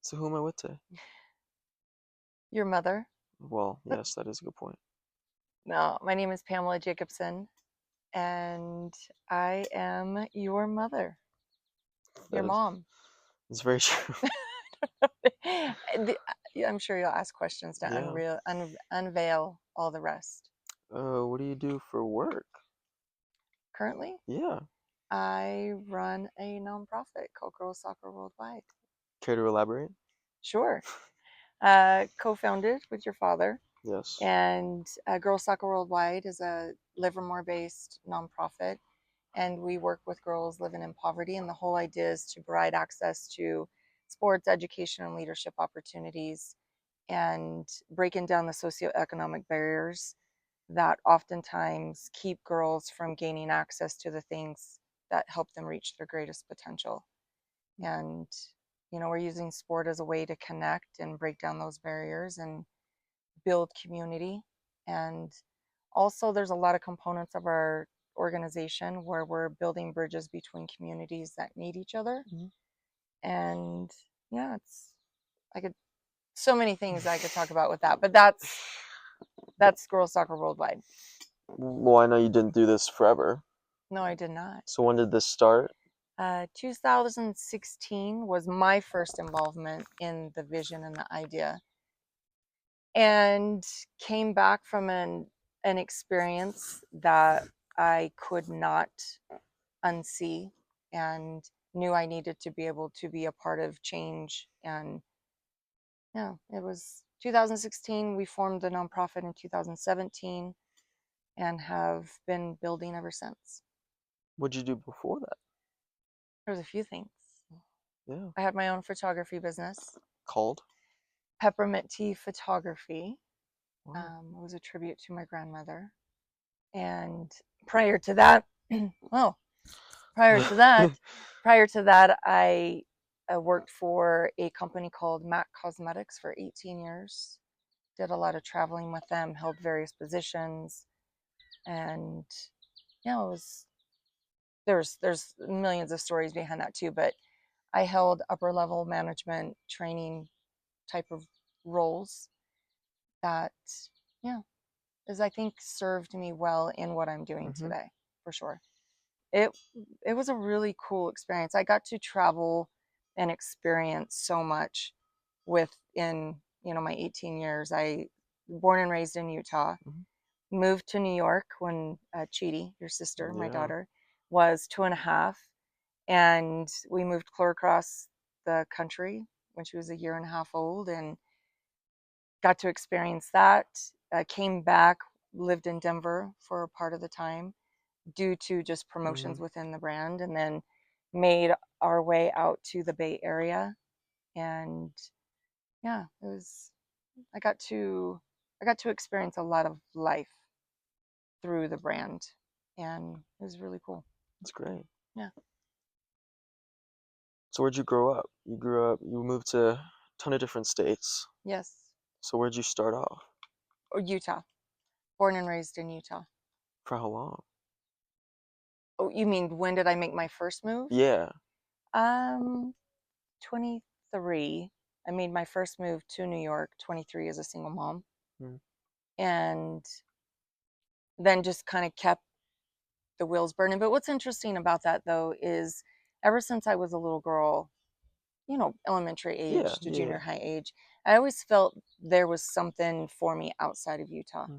So who am I with today? Your mother? Well, yes, that is a good point. No, my name is Pamela Jacobsen, and I am your mother, your That is mom. it's very true. The- I'm sure you'll ask questions to Yeah. unveil all the rest. What do you do for work? Currently, Yeah. I run a nonprofit called Girls Soccer Worldwide. Care to elaborate? Sure. Co-founded with your father, Yes. and Girls Soccer Worldwide is a Livermore-based nonprofit, and we work with girls living in poverty. And the whole idea is to provide access to sports, education, and leadership opportunities, and breaking down the socioeconomic barriers that oftentimes keep girls from gaining access to the things that help them reach their greatest potential. And, we're using sport as a way to connect and break down those barriers and build community. And also, there's a lot of components of our organization where we're building bridges between communities that need each other. Mhm. And yeah, I could, so many things I could talk about with that, but that's Girls Soccer Worldwide. Well, I know you didn't do this forever. No, I did not. So when did this start? 2016 was my first involvement in the vision and the idea, and came back from an experience that I could not unsee, and knew I needed to be able to be a part of change. And yeah, it was 2016. We formed the nonprofit in 2017 and have been building ever since. What'd you do before that? There's a few things. Yeah. I had my own photography business, Called? Peppermint Tea Photography. Wow. It was a tribute to my grandmother. And prior to that, well, prior to that, I worked for a company called Mac Cosmetics for 18 years. Did a lot of traveling with them, held various positions, and it was there's millions of stories behind that too. But I held upper level management training type of roles that, yeah, is I think served me well in what I'm doing Hmm. today, for sure. It it was a really cool experience. I got to travel and experience so much within, my 18 years. I born and raised in Utah, Hmm. moved to New York when Chidi, your sister, my Yeah. daughter, was 2.5, and we moved clear across the country when she was a year and a half old, and got to experience that. Came back, lived in Denver for a part of the time due to just Hmm. promotions within the brand, and then made our way out to the Bay Area. And yeah, it was I got to I got to experience a lot of life through the brand, and it was really cool. That's great. Yeah. So where'd you grow up? You moved to a ton of different states. Yes. So where'd you start off? Or Utah. Born and raised in Utah. For how long? Oh, you mean when did I make my first move? Yeah. Um, 23. I made my first move to New York, 23, as a single mom, Mm. and then just kind of kept the wheels burning. But what's interesting about that, though, is ever since I was a little girl, elementary Yeah, age to yeah, junior yeah. high age, I always felt there was something for me outside of Utah. Hmm.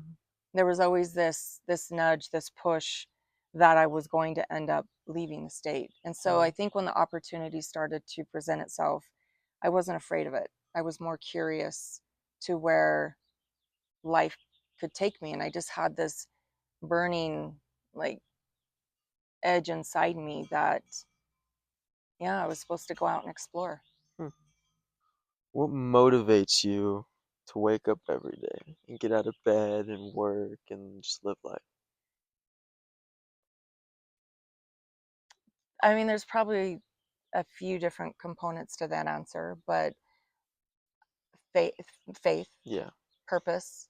There was always this nudge, this push that I was going to end up leaving the state. And so I Hmm. think when the opportunity started to present itself, I wasn't afraid of it. I was more curious to where life could take me. And I just had this burning, like, edge inside me that, yeah, I was supposed to go out and explore. Hmm. What motivates you to wake up every day and get out of bed and work and just live life? I mean, there's probably a few different components to that answer, but faith, faith, Yeah. purpose,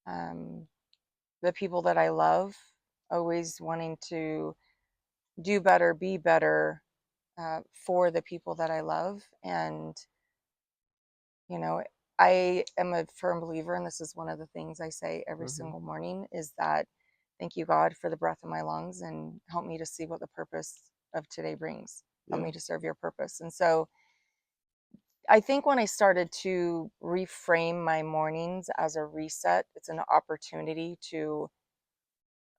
um, the people that I love, always wanting to do better, be better, for the people that I love, and You know, I am a firm believer, and this is one of the things I say every Mhm. single morning, is that thank you, God, for the breath in my lungs, and help me to see what the purpose of today brings. Help Yeah. me to serve your purpose. And so I think when I started to reframe my mornings as a reset, it's an opportunity to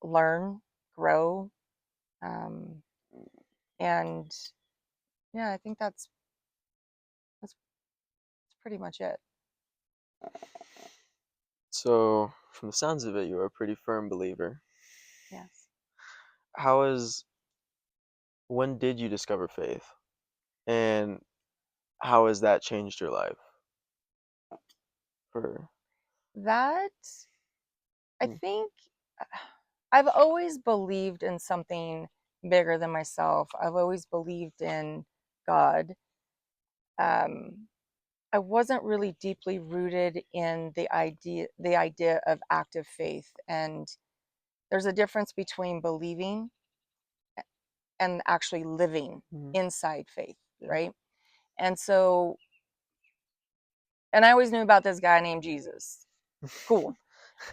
learn, grow, um, and yeah, I think that's pretty much it. So, from the sounds of it, you're a pretty firm believer. Yes. How is when did you discover faith? And how has that changed your life? For That I mm, think I've always believed in something bigger than myself. I've always believed in God. Um, I wasn't really deeply rooted in the idea of active faith, and there's a difference between believing and actually living mhm, inside faith, yeah. right? And so, and I always knew about this guy named Jesus. Cool.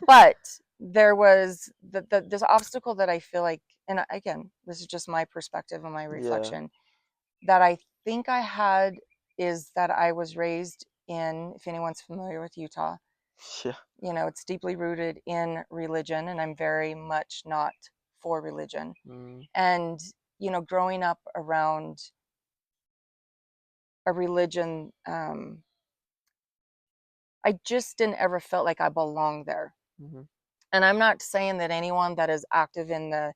But there was this obstacle that I feel like, and again, this is just my perspective and my Yeah. reflection, that I think I had, is that I was raised in, if anyone's familiar with Utah, Yeah. it's deeply rooted in religion, and I'm very much not for religion. Mm, And, growing up around a religion, I just didn't ever felt like I belonged there. mhm, And I'm not saying that anyone that is active in the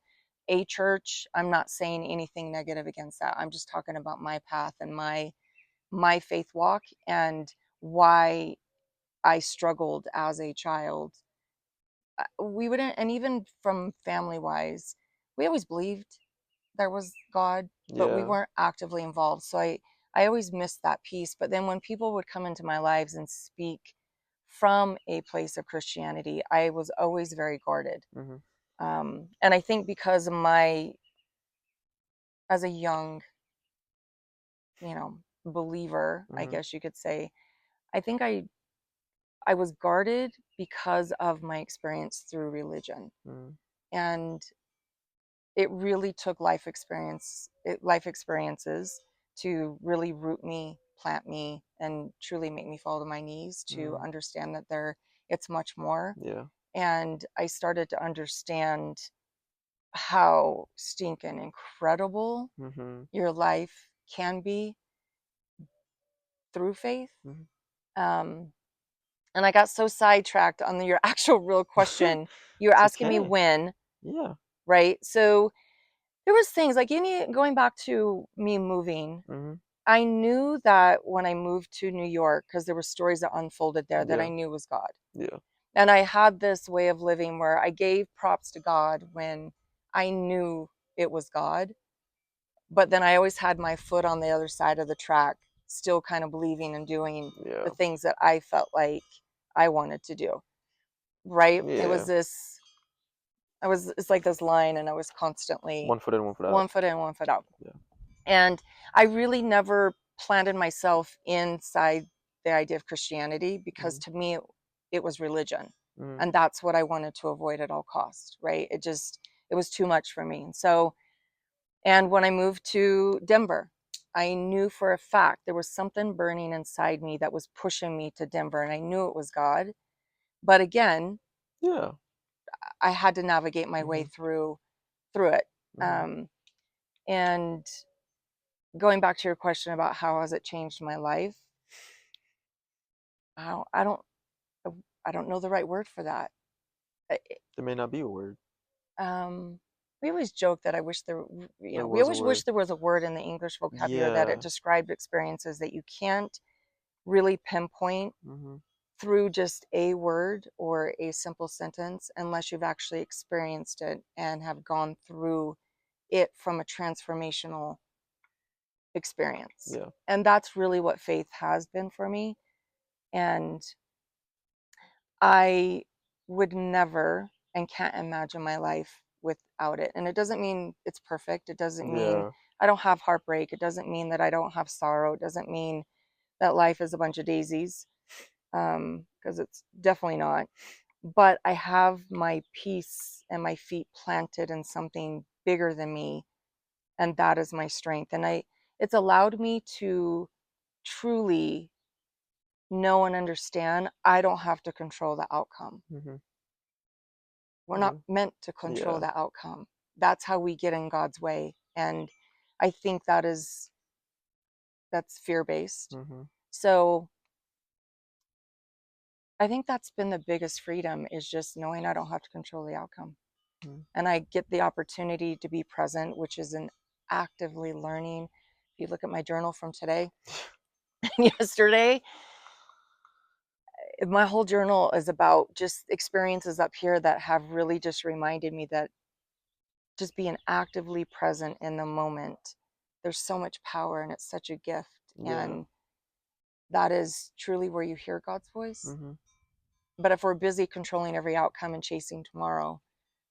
a church, I'm not saying anything negative against that. I'm just talking about my path and my faith walk, and why I struggled as a child. We wouldn't, and even from family wise, we always believed there was God, but we yeah. weren't actively involved. So I always missed that piece. But then when people would come into my lives and speak from a place of Christianity, I was always very guarded. Mhm, And I think because of as a young, you know, believer, I mhm, guess you could say, I think I was guarded because of my experience through religion. mhm, And it really took life experiences to really root me, plant me, and truly make me fall to my knees to mhm, understand that it's much more. yeah. And I started to understand how stinking incredible Mhm, your life can be through faith. mhm. Um, and I got so sidetracked on your actual real question. You were It's asking me okay. when, Yeah. right? So there was things like going back to me moving. Mhm, I knew that when I moved to New York, because there were stories that unfolded there that I yeah, knew was God. yeah. And I had this way of living where I gave props to God when I knew it was God. But then I always had my foot on the other side of the track, still kind of believing and doing the Yeah. things that I felt like I wanted to do. Right? Yeah. It's like this line, and I was constantly One foot in, one foot out. one foot in, one foot out. Yeah. And I really never planted myself inside the idea of Christianity, because Mhm, to me, it was religion. mhm, And that's what I wanted to avoid at all costs, right? It was too much for me. And so, and when I moved to Denver, I knew for a fact there was something burning inside me that was pushing me to Denver, and I knew it was God. But again, yeah. I had to navigate my way Mhm, through it. mhm. Um, and going back to your question about how has it changed my life, I don't, I don't, I don't know the right word for that. I- There may not be a word. Um, we always joke that There we was a always wish word. there was a word in the English vocabulary that it Yeah. described experiences that you can't really pinpoint Mhm, through just a word or a simple sentence unless you've actually experienced it and have gone through it from a transformational experience. yeah. And that's really what faith has been for me. And I would never and can't imagine my life without it. And it doesn't mean it's perfect. It doesn't mean Yeah. I don't have heartbreak. It doesn't mean that I don't have sorrow. It doesn't mean that life is a bunch of daisies. because it's definitely not. But I have my peace and my feet planted in something bigger than me, and that is my strength. And it's allowed me to truly know and understand I don't have to control the outcome. Mm-hmm. We're not Mm-hmm. meant to control Yeah. the outcome. That's how we get in God's way. And I think that's fear based. Mm-hmm. So I think that's been the biggest freedom, is just knowing I don't have to control the outcome. Mm-hmm. And I get the opportunity to be present, which is an actively learning. If you look at my journal from today and yesterday, my whole journal is about just experiences up here that have really just reminded me that just being actively present in the moment, there's so much power and it's such a gift. Yeah. And that is truly where you hear God's voice. Mm-hmm. But if we're busy controlling every outcome and chasing tomorrow,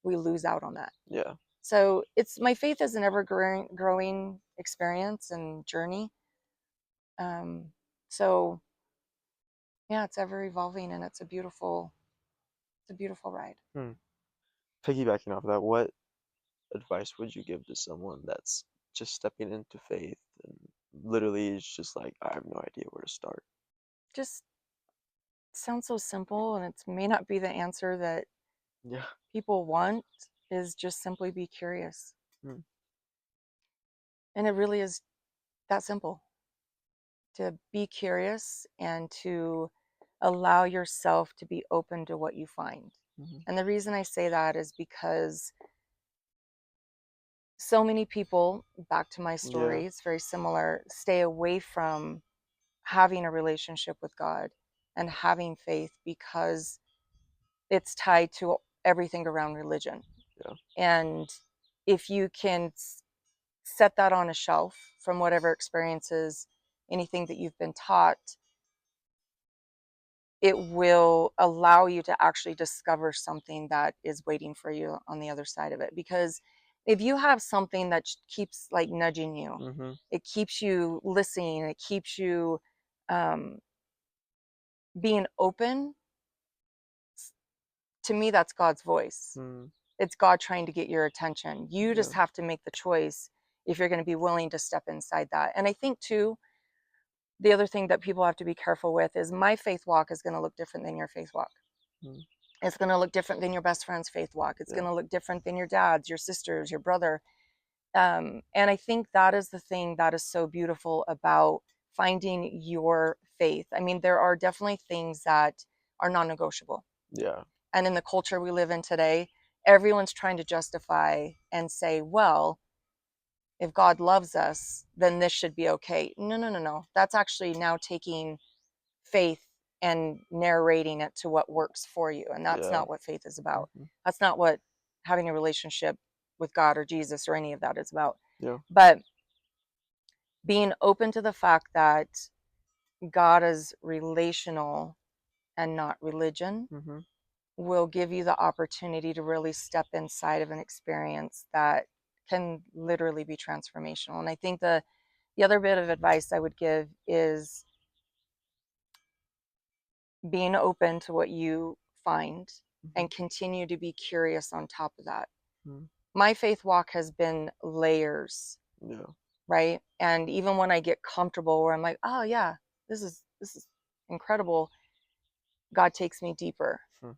we lose out on that. Yeah. So it's, my faith is an ever growing experience and journey. Um, so yeah, it's ever evolving, and it's a beautiful ride. Hmm. Piggybacking off that, what advice would you give to someone that's just stepping into faith and literally is just like, I have no idea where to start? Just sounds so simple, and it may not be the answer that Yeah. people want, is just simply be curious. Hmm. And it really is that simple, to be curious and to allow yourself to be open to what you find. Mm-hmm. And the reason I say that is because so many people, back to my Yeah. story, it's very similar, stay away from having a relationship with God and having faith because it's tied to everything around religion. Yeah. And if you can set that on a shelf from whatever experiences, anything that you've been taught, it will allow you to actually discover something that is waiting for you on the other side of it. Because if you have something that keeps like nudging you, Mm-hmm. it keeps you listening, it keeps you um, being open, to me, that's God's voice. Mm. It's God trying to get your attention. You Yeah. just have to make the choice if you're going to be willing to step inside that. And I think, too, the other thing that people have to be careful with is my faith walk is going to look different than your faith walk. Mm. It's going to look different than your best friend's faith walk. It's Yeah. going to look different than your dad's, your sister's, your brother. And I think that is the thing that is so beautiful about finding your faith. I mean, there are definitely things that are non negotiable. Yeah. And in the culture we live in today, everyone's trying to justify and say, well, if God loves us, then this should be okay. No, no, no, no. That's actually now taking faith and narrating it to what works for you. And that's Yeah. not what faith is about. Mm-hmm. That's not what having a relationship with God or Jesus or any of that is about. Yeah. But being open to the fact that God is relational and not religion Mm-hmm. will give you the opportunity to really step inside of an experience that can literally be transformational. And I think the other bit of advice I would give is being open to what you find Mm-hmm. and continue to be curious on top of that. Mm-hmm. My faith walk has been layers, Yeah. right? And even when I get comfortable where I'm like, oh yeah, this is incredible, God takes me deeper. Hmm.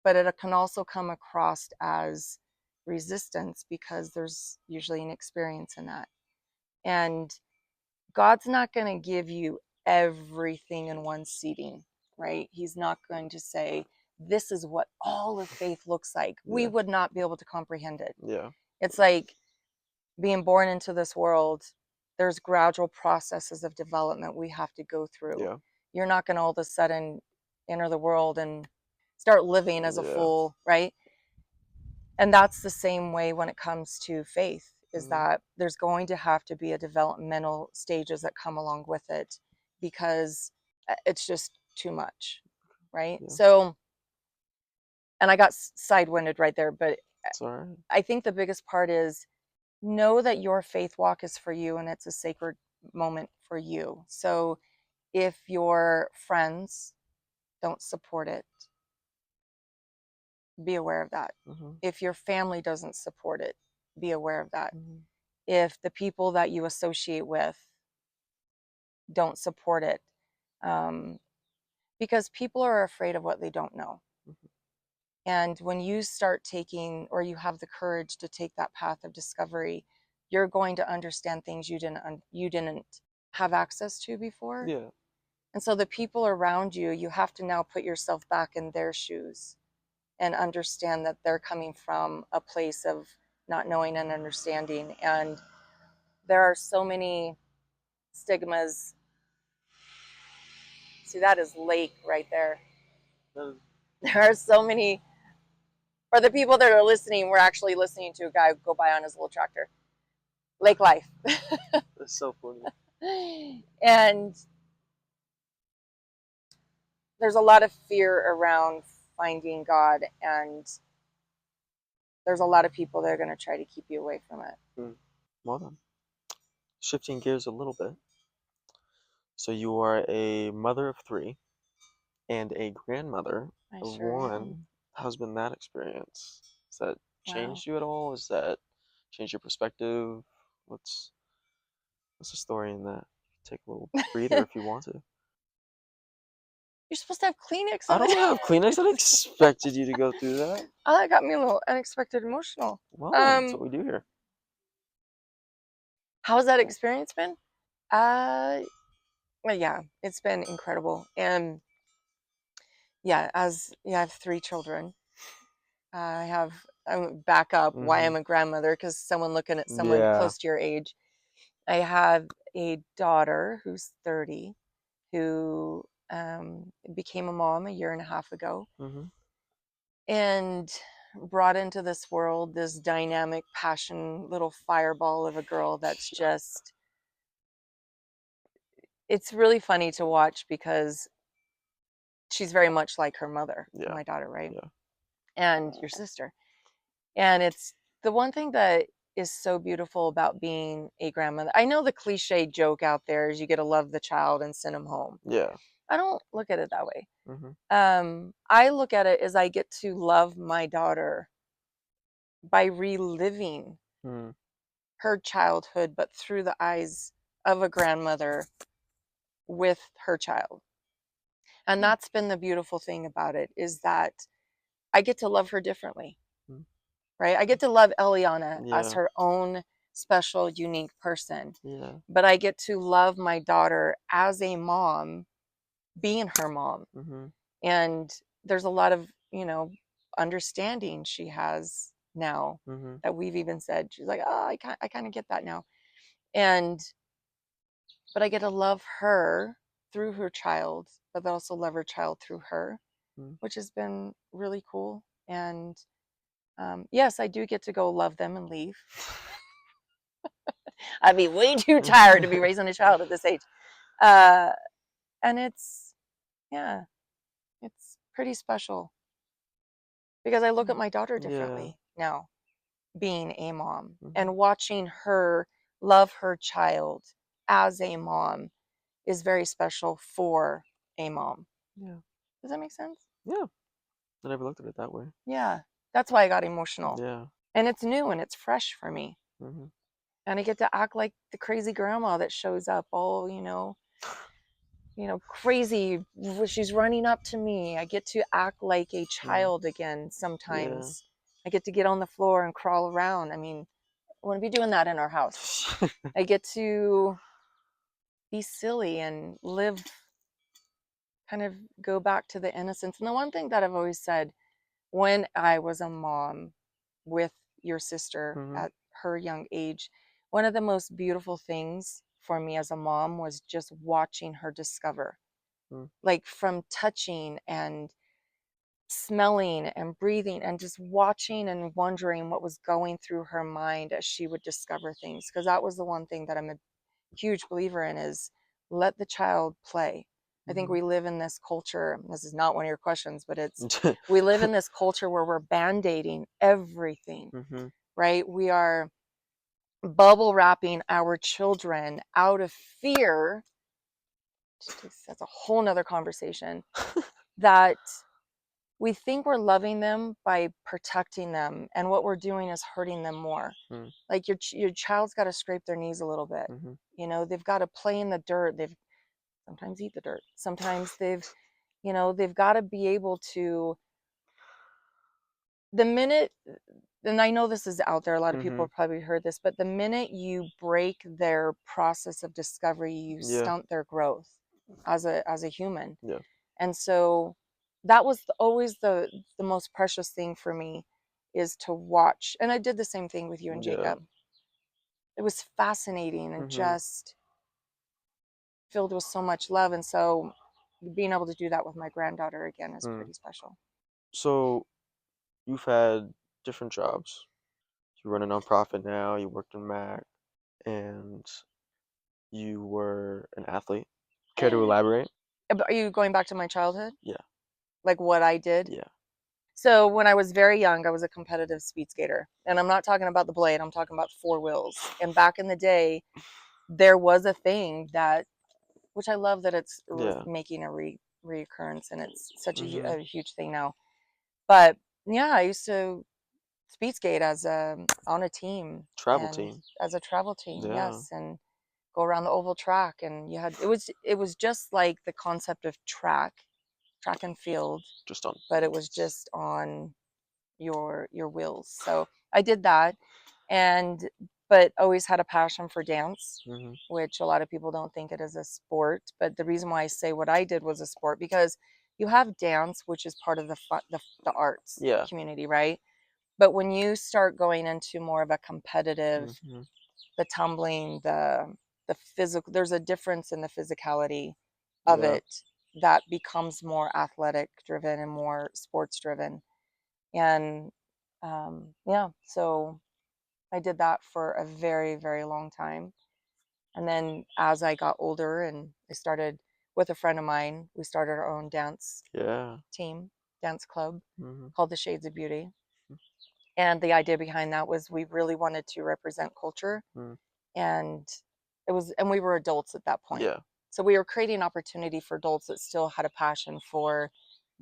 But it can also come across as resistance because there's usually an experience in that. And God's not going to give you everything in one seating, right? He's not going to say, this is what all of faith looks like. We Yeah. would not be able to comprehend it. Yeah. It's like being born into this world, there's gradual processes of development we have to go through. Yeah. You're not going to all of a sudden enter the world and start living as a Yeah. fool, right? And that's the same way when it comes to faith, is Mm. that there's going to have to be a developmental stages that come along with it, because it's just too much, right? Yeah. So, and I got sidewinded right there, but It's all right. I think the biggest part is know that your faith walk is for you and it's a sacred moment for you. So if your friends don't support it, be aware of that. Mm-hmm. If your family doesn't support it, be aware of that. Mm-hmm. If the people that you associate with don't support it, um, because people are afraid of what they don't know. Mm-hmm. And when you start taking, or you have the courage to take that path of discovery, you're going to understand things you didn't have access to before. Yeah. And so the people around you, you have to now put yourself back in their shoes and understand that they're coming from a place of not knowing and understanding. And there are so many stigmas. See, that is lake right there. There are so many. For the people that are listening, we're actually listening to a guy go by on his little tractor. Lake life. That's so funny. And there's a lot of fear around finding God, and there's a lot of people that are going to try to keep you away from it. Mm. Well then, shifting gears a little bit. So you are a mother of three and a grandmother I of sure one. am. How's been that experience? Has that Wow. changed you at all? Has that changed your perspective? What's what's the story in that? Take a little breather You're if you want to. supposed to have Kleenex I on the don't have Kleenex. I expected you to go through that. Oh, that got me a little unexpected emotional. Well, that's what we do here. How's that experience been? Uh, well, yeah, it's been incredible. And yeah, I have three children. I'm back up why Mm-hmm. I'm a grandmother, because someone looking at someone Yeah. close to your age. I have a daughter who's 30, who became a mom a year and a half ago, Mm-hmm. and brought into this world this dynamic, passion, little fireball of a girl that's Yeah. just, it's really funny to watch because she's very much like her mother, Yeah. my daughter, right? Yeah. And your sister. And it's the one thing that is so beautiful about being a grandmother. I know the cliche joke out there is you get to love the child and send them home. Yeah. I don't look at it that way. Mm-hmm. I look at it as I get to love my daughter by reliving Mm-hmm. her childhood, but through the eyes of a grandmother with her child. And that's been the beautiful thing about it, is that I get to love her differently, right? I get to love Eliana as Yeah. her own special, unique person, Yeah. but I get to love my daughter as a mom, being her mom. Mm-hmm. And there's a lot of, understanding she has now, Mm-hmm. that we've even said, she's like, oh, I kind of get that now. And, but I get to love her through her child, but also love her child through her, Mm-hmm. which has been really cool. And yes, I do get to go love them and leave. I'd be way too tired to be raising a child at this age. Uh, and yeah, it's pretty special because I look at my daughter Yeah. differently now, being a mom, Mm-hmm. and watching her love her child as a mom is very special for a mom. Yeah. Does that make sense? Yeah. I never looked at it that way. Yeah. That's why I got emotional. Yeah. And it's new and it's fresh for me. Mm-hmm. And I get to act like the crazy grandma that shows up all, crazy. She's running up to me. I get to act like a Mm. child again Yeah. sometimes. I get to get on the floor and crawl around. I mean, I want to be doing that in our house. I get to be silly and live, kind of go back to the innocence. And the one thing that I've always said, when I was a mom with your sister Mm-hmm. at her young age, one of the most beautiful things for me as a mom was just watching her discover, Mm-hmm. like from touching and smelling and breathing and just watching and wondering what was going through her mind as she would discover things. Because that was the one thing that I'm a huge believer in, is let the child play. I think Mm-hmm. we live in this culture. This is not one of your questions, but we live in this culture where we're band-aiding everything, Mm-hmm. right? We are bubble wrapping our children out of fear. That's a whole nother conversation. that we think we're loving them by protecting them, and what we're doing is hurting them more. Mm, Like your child's got to scrape their knees a little bit. mhm. You know, they've got to play in the dirt. They've sometimes eat the dirt. Sometimes they've got to be able to, the minute, and I know this is out there, a lot of people Mhm. have probably heard this, but the minute you break their process of discovery, you Yeah. stunt their growth as a human. Yeah. And so that was always the most precious thing for me, is to watch. And I did the same thing with you and Yeah. Jacob. It was fascinating and Mhm. just filled with so much love. And so being able to do that with my granddaughter again is Mm. pretty special. So you've had different jobs. You run a nonprofit now. You worked in Mac, and you were an athlete. Care to elaborate? Are you going back to my childhood? Yeah. Like what I did? Yeah. So when I was very young, I was a competitive speed skater. And I'm not talking about the blade, I'm talking about four wheels. And back in the day, there was a thing that, which I love that it's Yeah. making a reoccurrence, and it's such Mhm. a huge thing now. But yeah, I used to speed skate as a on a team, Travel and team. as a travel team, Yeah. yes, and go around the oval track, and you had, it was just like the concept of track and field, Just on. but it was just on your wheels. So I did that, and but always had a passion for dance, Mhm. which a lot of people don't think it is a sport. But the reason why I say what I did was a sport, because you have dance, which is part of the arts Yeah. community, right? But when you start going into more of a competitive, Mhm. the tumbling, the physical, there's a difference in the physicality of Yeah. it that becomes more athletic driven and more sports driven. And yeah, so I did that for a very, very long time. And then as I got older and I started with a friend of mine, we started our own dance Yeah. team, dance club Mhm. called the Shades of Beauty. And the idea behind that was we really wanted to represent culture, Mhm. and and we were adults at that point. Yeah. So we were creating opportunity for adults that still had a passion for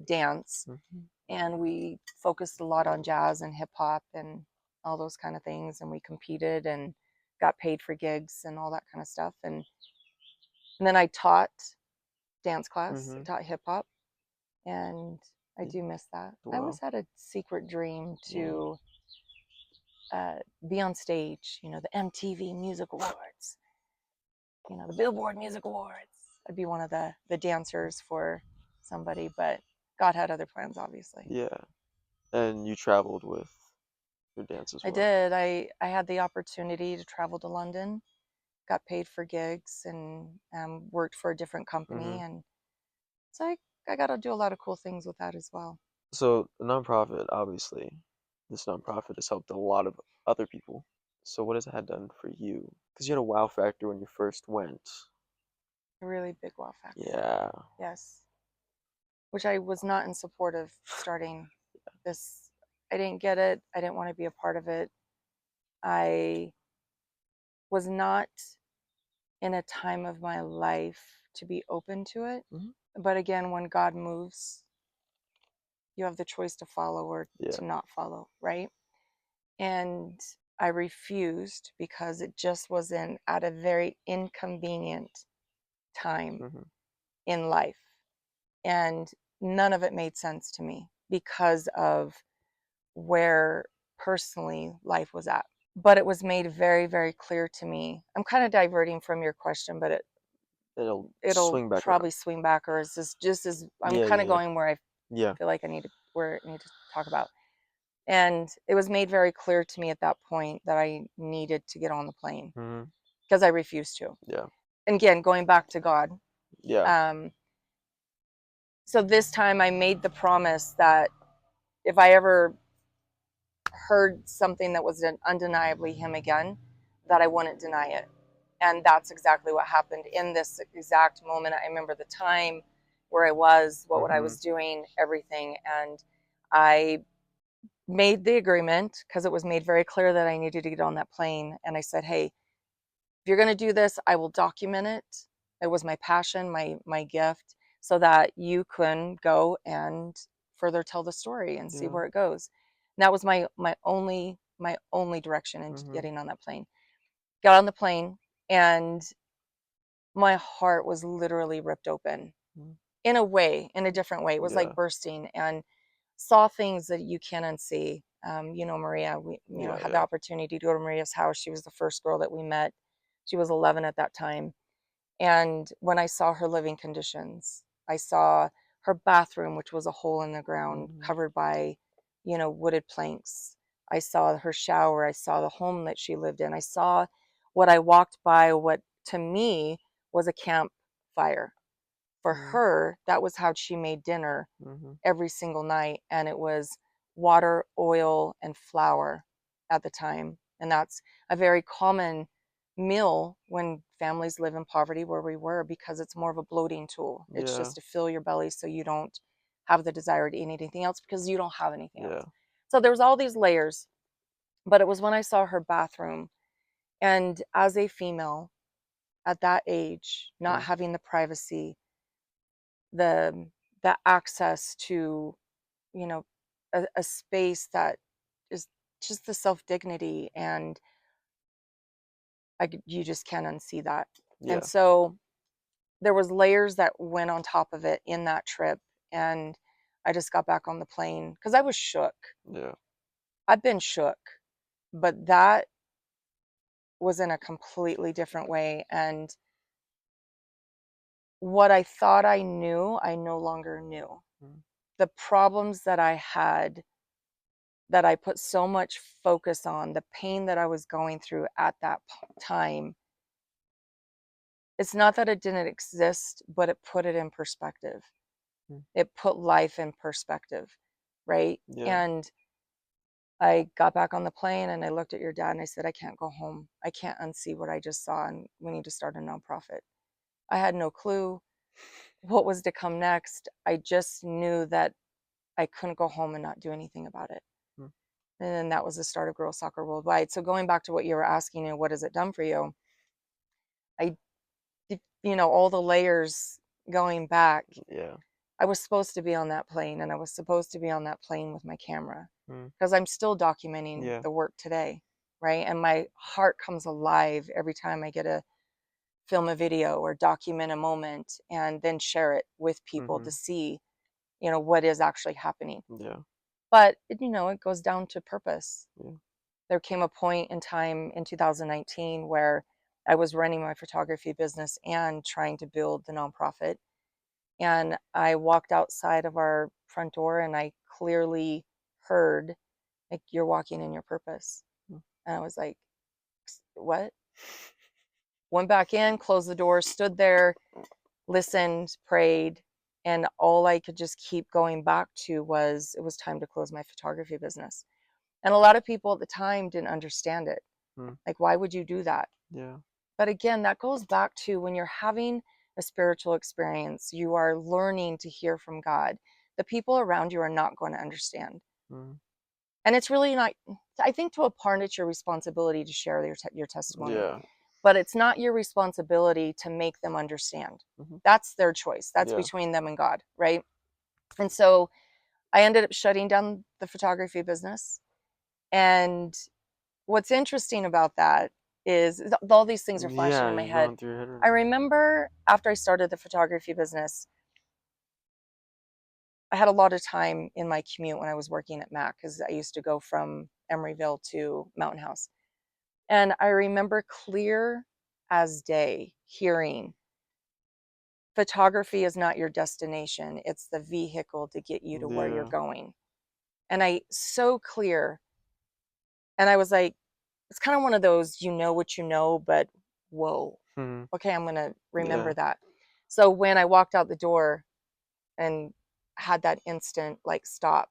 dance, Mhm. and we focused a lot on jazz and hip hop and all those kind of things, and we competed and got paid for gigs and all that kind of stuff. And then I taught dance class, I Mhm. taught hip hop, and I do miss that. I always Wow. had a secret dream Yeah. to be on stage, the MTV Music Awards, the Billboard Music Awards. I'd be one of the dancers for somebody, but God had other plans, obviously. Yeah. And you traveled with your dance as I well. did. I had the opportunity to travel to London, got paid for gigs, and worked for a different company, Mhm. and so I got to do a lot of cool things with that as well. So the nonprofit, obviously, this nonprofit has helped a lot of other people. So what has it had done for you? Because you had a wow factor when you first went. A really big wow factor. Yeah. Yes, which I was not in support of starting this. I didn't get it. I didn't want to be a part of it. I was not in a time of my life to be open to it. Mhm. But again, when God moves, you have the choice to follow or Yeah. to not follow, right? And I refused because it just was in at a very inconvenient time Mhm. in life. And none of it made sense to me because of where personally life was at. But it was made very, very clear to me. I'm kind of diverting from your question, but It'll it'll swing back around. probably swing back, or is this just as I'm Yeah, kind yeah, of yeah. going where I Yeah. feel like where I need to talk about. And it was made very clear to me at that point that I needed to get on the plane Mhm. because I refused to. Yeah. And again, going back to God. Yeah. Um, so this time I made the promise that if I ever heard something that was undeniably Him again, that I wouldn't deny it. And that's exactly what happened in this exact moment. I remember the time, where I was, what I Mhm. was doing, everything. And I made the agreement because it was made very clear that I needed to get on that plane. And I said, hey, if you're going to do this, I will document it. It was my passion, my gift. so that you can go and further tell the story and see Yeah. where it goes. And that was my only direction into Mhm. getting on that plane. Got on the plane, and my heart was literally ripped open Mhm. in a way, in a different way. It was like Yeah. bursting, and saw things that you can't unsee. Maria, we Yeah. had the Yeah. opportunity to go to Maria's house. She was the first girl that we met. She was 11 at that time. And when I saw her living conditions, I saw her bathroom, which was a hole in the ground Mhm. covered by, wooded planks. I saw her shower. I saw the home that she lived in. I saw what I walked by, what to me was a campfire. For Mhm. her, that was how she made dinner Mhm. every single night, and it was water, oil, and flour at the time. And that's a very common meal when families live in poverty where we were, because it's more of a bloating tool. It's Yeah. just to fill your belly so you don't have the desire to eat anything else, because you don't have anything else. Yeah. So there was all these layers, but it was when I saw her bathroom, and as a female at that age, not Mm. having the privacy, the the access to, you know, a space that is just the self dignity, and you just can't unsee that. And Yeah. so there was layers that went on top of it in that trip, and I just got back on the plane because I was shook. Yeah. I've been shook, but that was in a completely different way. And what I thought I knew, I no longer knew. Mhm. The problems that I had, that I put so much focus on, the pain that I was going through at that time, it's not that it didn't exist, but it put it in perspective. Mhm. It put life in perspective, right? Yeah. And I got back on the plane and I looked at your dad and I said, I can't go home. I can't unsee what I just saw, and we need to start a nonprofit. I had no clue what was to come next. I just knew that I couldn't go home and not do anything about it. Mhm. And then that was the start of Girls Soccer Worldwide. So going back to what you were asking, what has it done for you? I, all the layers going back, Yeah. I was supposed to be on that plane, and I was supposed to be on that plane with my camera, Mhm. because I'm still documenting Yeah. the work today, right? And my heart comes alive every time I get to film a video or document a moment and then share it with people to Mhm. see, what is actually happening. Yeah. But it goes down to purpose. Yeah. There came a point in time in 2019 where I was running my photography business and trying to build the nonprofit. And I walked outside of our front door and I clearly heard, like, you're walking in your purpose. Mm. And I was like, what? Went back in, closed the door, stood there, listened, prayed. And all I could just keep going back to was, it was time to close my photography business. And a lot of people at the time didn't understand it. Mm. Like, why would you do that? Yeah. But again, that goes back to when you're having a spiritual experience, you are learning to hear from God. The people around you are not going to understand. Mhm. And it's really not, I think to a part, it's your responsibility to share your testimony, Yeah. but it's not your responsibility to make them understand. Mhm. That's their choice. That's Yeah. between them and God, right? And so I ended up shutting down the photography business. And what's interesting about that is all these things are flashing Yeah. in my You're head. going through your head right I now. remember after I started the photography business, I had a lot of time in my commute when I was working at Mac, because I used to go from Emeryville to Mountain House. And I remember clear as day hearing, photography is not your destination, it's the vehicle to get you to where you're Yeah. going. And so clear. And I was like, it's kind of one of those, what you know, but whoa, Mhm. okay, I'm going to remember Yeah. that. So when I walked out the door and had that instant like stop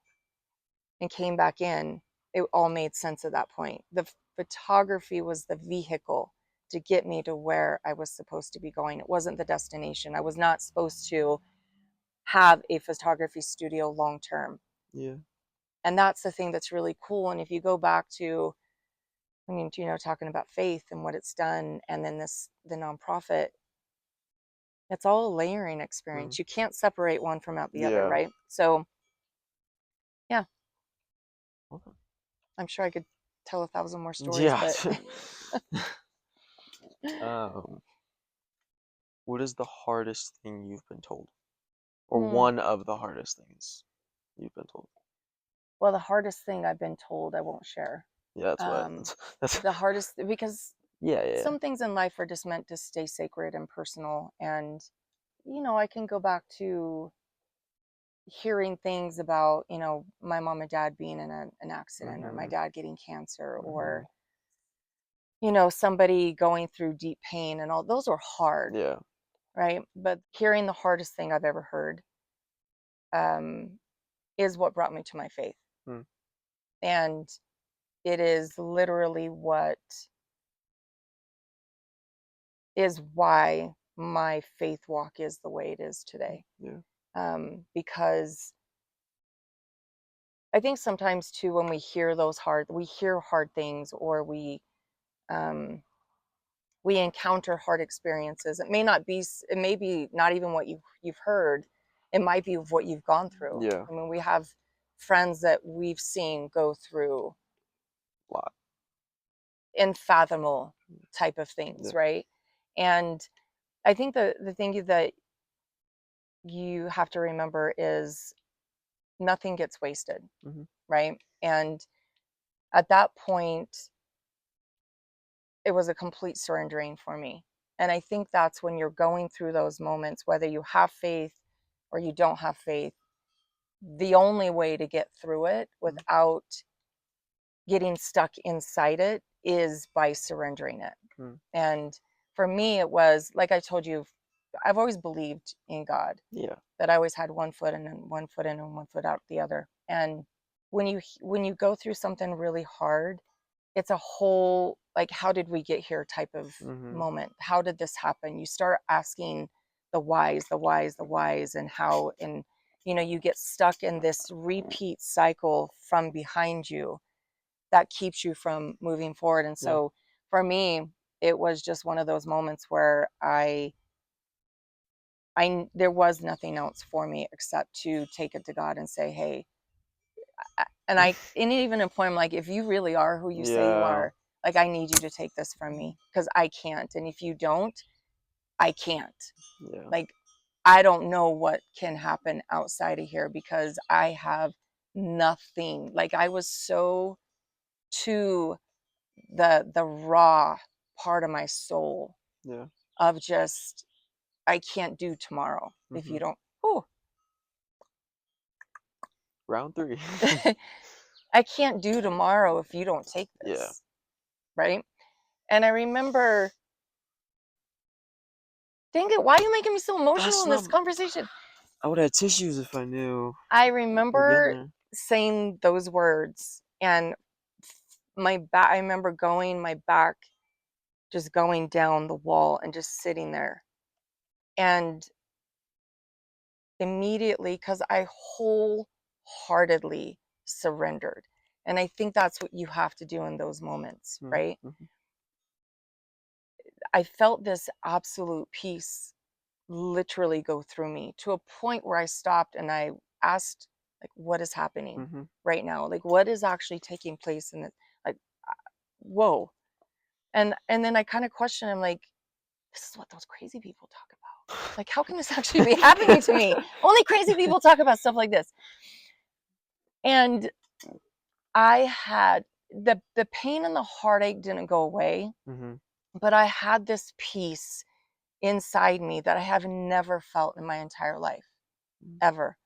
and came back in, it all made sense at that point. The photography was the vehicle to get me to where I was supposed to be going. It wasn't the destination. I was not supposed to have a photography studio long term. Yeah. And that's the thing that's really cool. And if you go back to, talking about faith and what it's done, and then the nonprofit, It's all a layering Mm. experience. You can't separate one from out the other, Yeah. right? So yeah, Okay. I'm sure I could tell 1,000 more stories, Yeah. but Um, what is the hardest thing you've been told? Or Hmm. one of the hardest things you've been told? Well, the hardest thing I've been told I won't share. Yeah, that's what Um, that's the hardest, because yeah, yeah, yeah. some things in life are just meant to stay sacred and personal. And, I can go back to hearing things about, my mom and dad being in an accident, or my Mm-hmm. dad getting cancer, Mm-hmm. or, somebody going through deep pain, and all those were hard, Yeah. right? But hearing the hardest thing I've ever heard, um, is what brought me to my faith. Mm. And it is literally what is why my faith walk is the way it is today. Yeah. Because I think sometimes too, when we hear hard things, or um, we encounter hard experiences. It may be not even what you've heard. It might be what you've gone through. Yeah. I mean, we have friends that we've seen go through Lot. unfathomable type of things, Yeah. right? And I think the thing that you have to remember is nothing gets wasted, Mm-hmm. right? And at that point, it was a complete surrendering for me. And I think that's when you're going through those moments, whether you have faith or you don't have faith, the only way to get through it without getting stuck inside it is by surrendering it. Mm-hmm. And for me, it was like I told you, I've always believed in God, Yeah. that I always had one foot in and one foot in and one foot out the other. And when you go through something really hard, it's a whole, like, how did we get here type of Mm-hmm. moment. How did this happen? You start asking the whys, the whys, the whys, and how, and you get stuck in this repeat cycle from behind you that keeps you from moving forward. And Yeah. so for me, it was just one of those moments where there was nothing else for me except to take it to God and say, hey, and even a point, I'm like, if you really are who you say you Yeah. are, like, I need you to take this from me, because I can't. And if you don't, I can't. Yeah. Like, I don't know what can happen outside of here, because I have nothing. Like, I was so to the raw part of my soul Yeah. of just, I can't do tomorrow if Mm-hmm. you don't. Oh, Round three. I can't do tomorrow if you don't take Yeah. this, right? And I remember, dang it, why are you making me so emotional That's in not. this conversation? I would have tissues if I knew. I We're getting remember there. saying those words, and my back, I remember my back just going down the wall and just sitting there. And immediately, because I wholeheartedly surrendered. And I think that's what you have to do in those moments, right? Mm-hmm. I felt this absolute peace literally go through me, to a point where I stopped and I asked, like, what is happening Mm-hmm. right now? Like, what is actually taking place in it? Like, whoa. And then I kind of questioned him, like, this is what those crazy people talk about. Like, how can this actually be happening to me? Only crazy people talk about stuff like this. And I had the pain and the heartache didn't go away, Mm-hmm. but I had this peace inside me that I have never felt in my entire life, ever.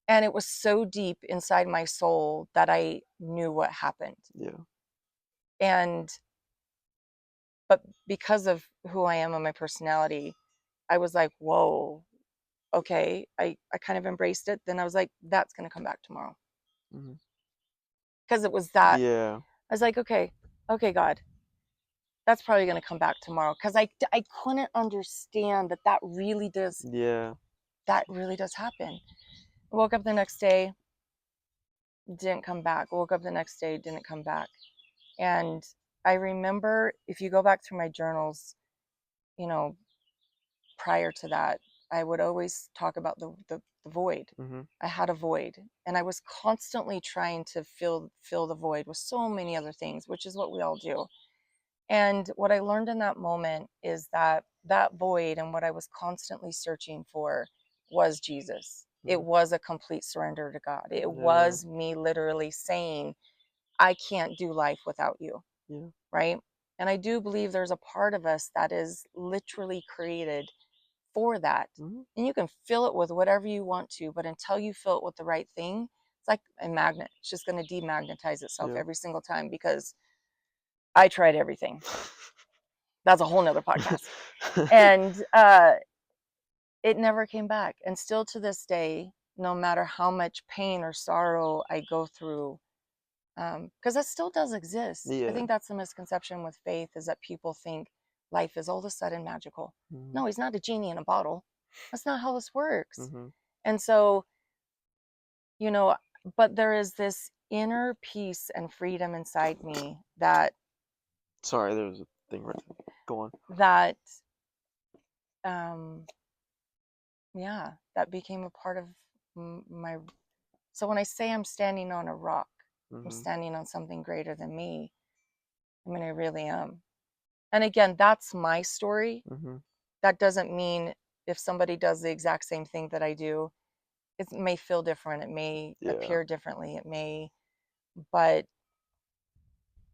And it was so deep inside my soul that I knew what happened. Yeah. And but because of who I am and my personality, I was like, whoa, okay. I kind of embraced it. Then I was like, that's gonna come back tomorrow. Mm-hmm. Because it was that. Yeah. I was like, okay, God, that's probably gonna come back tomorrow. Because I couldn't understand Yeah. that really does happen. I woke up the next day, didn't come back. Woke up the next day, didn't come back. And I remember, if you go back through my journals, you know, prior to that, I would always talk about the void. Mm-hmm. I had a void, and I was constantly trying to fill the void with so many other things, which is what we all do. And what I learned in that moment is that that void and what I was constantly searching for was Jesus. It Mm-hmm. was a complete surrender to God. It Yeah. was me literally saying, I can't do life without you, Yeah. right? And I do believe there's a part of us that is literally created for that. Mm-hmm. And you can fill it with whatever you want to, but until you fill it with the right thing, it's like a magnet. It's just going to demagnetize itself Yeah. every single time because I tried everything. That's a whole nother podcast. And it never came back. And still to this day, no matter how much pain or sorrow I go through, because that still does exist. I Yeah. think that's the misconception with faith is that people think life is all of a sudden magical. Mm-hmm. No, he's not a genie in a bottle. That's not how this works. Mm-hmm. And so, you know, but there is this inner peace and freedom inside me Sorry, there's a thing right there. Go on. that um yeah, that became a part of my. So when I say I'm standing on a rock, I'm Mm-hmm. standing on something greater than me. I mean, I really am. And again, that's my story. Mm-hmm. That doesn't mean if somebody does the exact same thing that I do, it may feel different. It may Yeah. appear differently. It may, but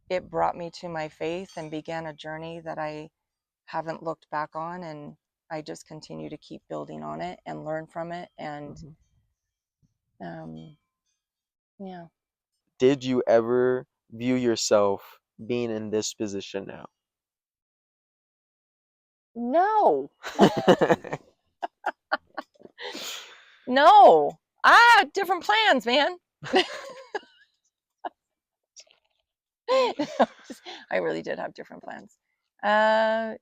it brought me to my faith and began a journey that I haven't looked back on. And I just continue to keep building on it and learn from it. And Mm-hmm. um, yeah, Did you ever view yourself being in this position now? no, no, I had different plans, man. I really did have different plans. Uh,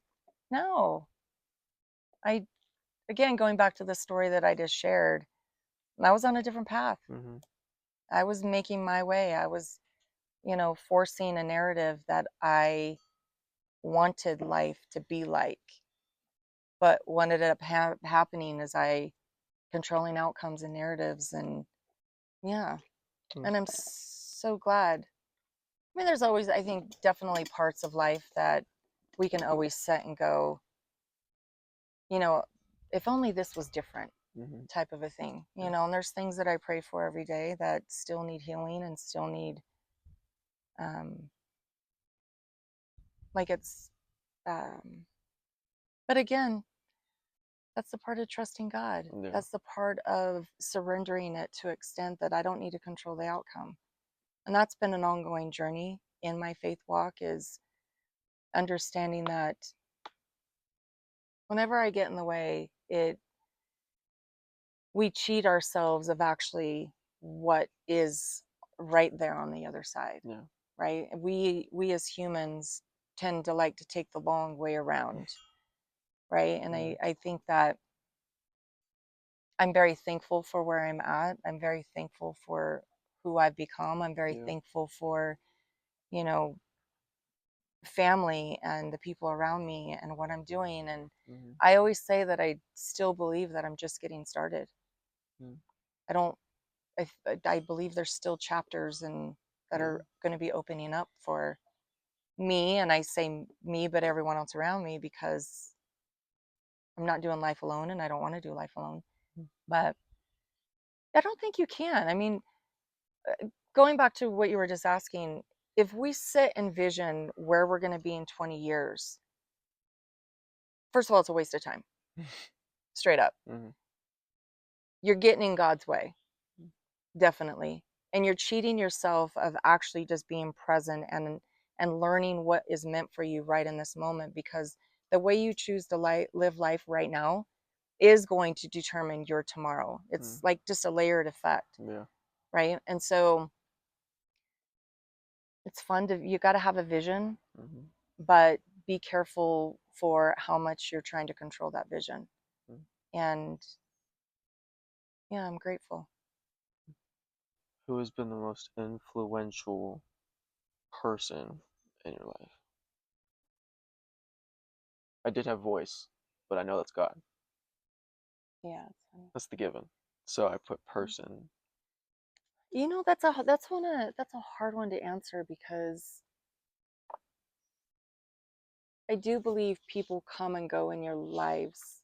no, I, again, going back to the story that I just shared, I was on a different path. Mm-hmm. I was making my way. I was, forcing a narrative that I wanted life to be like. But what ended up happening is I controlling outcomes and narratives. And yeah, and I'm so glad. I mean, there's always, I think, definitely parts of life that we can always set and go, you know, if only this was different Mm-hmm. type of a thing, Yeah. and there's things that I pray for every day that still need healing and still need, um, like it's, um, but again, that's the part of trusting God. Yeah. That's the part of surrendering it to extent that I don't need to control the outcome. And that's been an ongoing journey in my faith walk is understanding that whenever I get in the way, we cheat ourselves of actually what is right there on the other side, Yeah. right? We as humans tend to like to take the long way around, right? And Mm-hmm. I think that I'm very thankful for where I'm at. I'm very thankful for who I've become. I'm very Yeah. thankful for, you know, family and the people around me and what I'm doing. And Mm-hmm. I always say that I still believe that I'm just getting started. Mm-hmm. I don't, I believe there's still chapters and that Yeah. are going to be opening up for me. And I say me, but everyone else around me because I'm not doing life alone and I don't want to do life alone. But I don't think you can. I mean, going back to what you were just asking, if we sit and vision where we're going to be in 20 years, first of all, it's a waste of time, straight up. Mm-hmm. You're getting in God's way, definitely. And you're cheating yourself of actually just being present and learning what is meant for you right in this moment because the way you choose to live life right now is going to determine your tomorrow. Mm-hmm. It's like just a layered effect, Yeah. right? And so it's fun to you got to have a vision, Mm-hmm. but be careful for how much you're trying to control that vision. Mm-hmm. And yeah, I'm grateful. Who has been the most influential person in your life? I did have voice, but I know that's God. Yeah, it's funny. That's the given. So I put person. You know, that's a hard one to answer because I do believe people come and go in your lives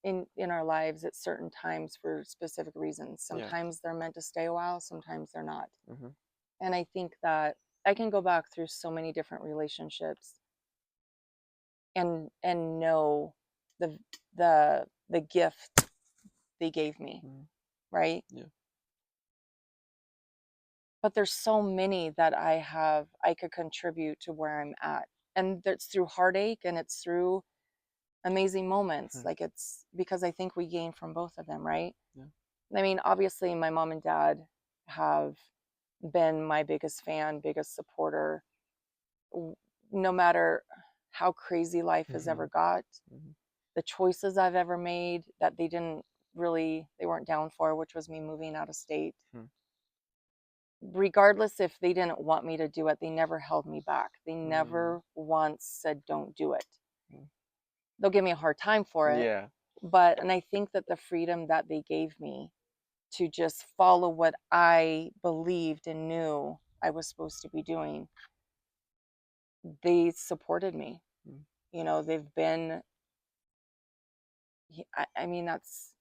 in our lives at certain times for specific reasons. Yeah. Sometimes they're meant to stay a while, sometimes they're not. Mm-hmm. And I think that I can go back through so many different relationships and know the the gift they gave me, Mm-hmm. right? Yeah. But there's so many that I could contribute to where I'm at. And that's through heartache and it's through amazing moments. Mm-hmm. Like it's because I think we gain from both of them, right? Yeah. I mean, obviously my mom and dad have been my biggest fan, biggest supporter, no matter how crazy life has Mm-hmm. ever got, Mm-hmm. the choices I've ever made that they weren't down for, which was me moving out of state. Mm-hmm. Regardless if they didn't want me to do it, they never held me back. They Mm-hmm. never once said, don't do it. Mm-hmm. They'll give me a hard time for it. Yeah. And I think that the freedom that they gave me to just follow what I believed and knew I was supposed to be doing, they supported me. Mm-hmm. You know, they've been, I mean, that's,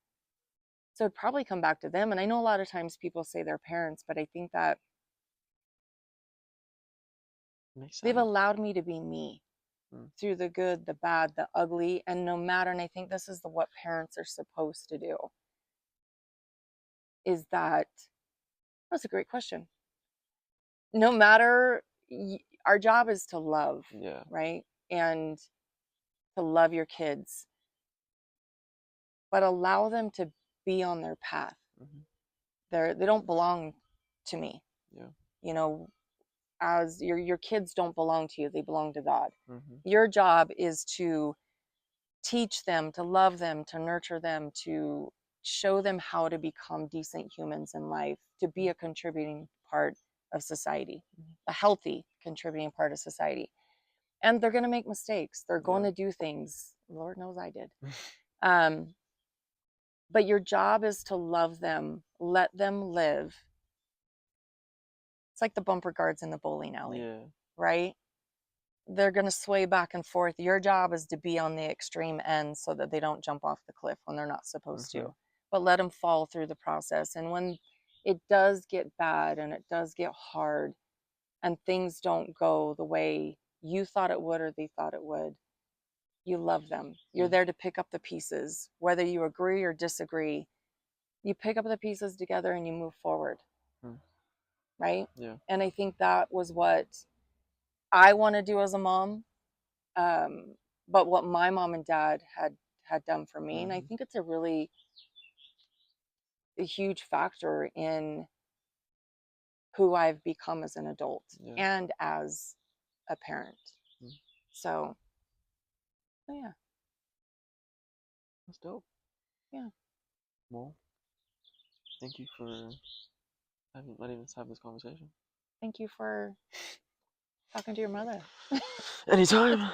so it'd probably come back to them. And I know a lot of times people say their parents, but I think that Makes they've sense. allowed me to be me Mm-hmm. through the good, the bad, the ugly, and no matter, and I think this is what parents are supposed to do, is that, that's a great question. No matter, our job is to love, Yeah. right? And to love your kids, but allow them to be on their path. Mm-hmm. They don't belong to me. Yeah. You know, as your kids don't belong to you, they belong to God. Mm-hmm. Your job is to teach them, to love them, to nurture them, to show them how to become decent humans in life, to be a contributing part of society, Mm-hmm. a healthy contributing part of society. And they're going to make mistakes. They're going Yeah. to do things. Lord knows I did. Um, but your job is to love them, let them live. It's like the bumper guards in the bowling alley, Yeah. right? They're going to sway back and forth. Your job is to be on the extreme end so that they don't jump off the cliff when they're not supposed Mm-hmm. to, but let them fall through the process. And when it does get bad and it does get hard and things don't go the way you thought it would or they thought it would, you love them. You're Mm-hmm. there to pick up the pieces. Whether you agree or disagree, you pick up the pieces together and you move forward, Mm-hmm. right? Yeah. And I think that was what I want to do as a mom, but what my mom and dad had done for me. And I Mm-hmm. think it's a huge factor in who I've become as an adult Yeah. and as a parent. Mm-hmm. So yeah, That's dope. yeah. Well, thank you for letting us have this conversation. Thank you for talking to your mother. Anytime.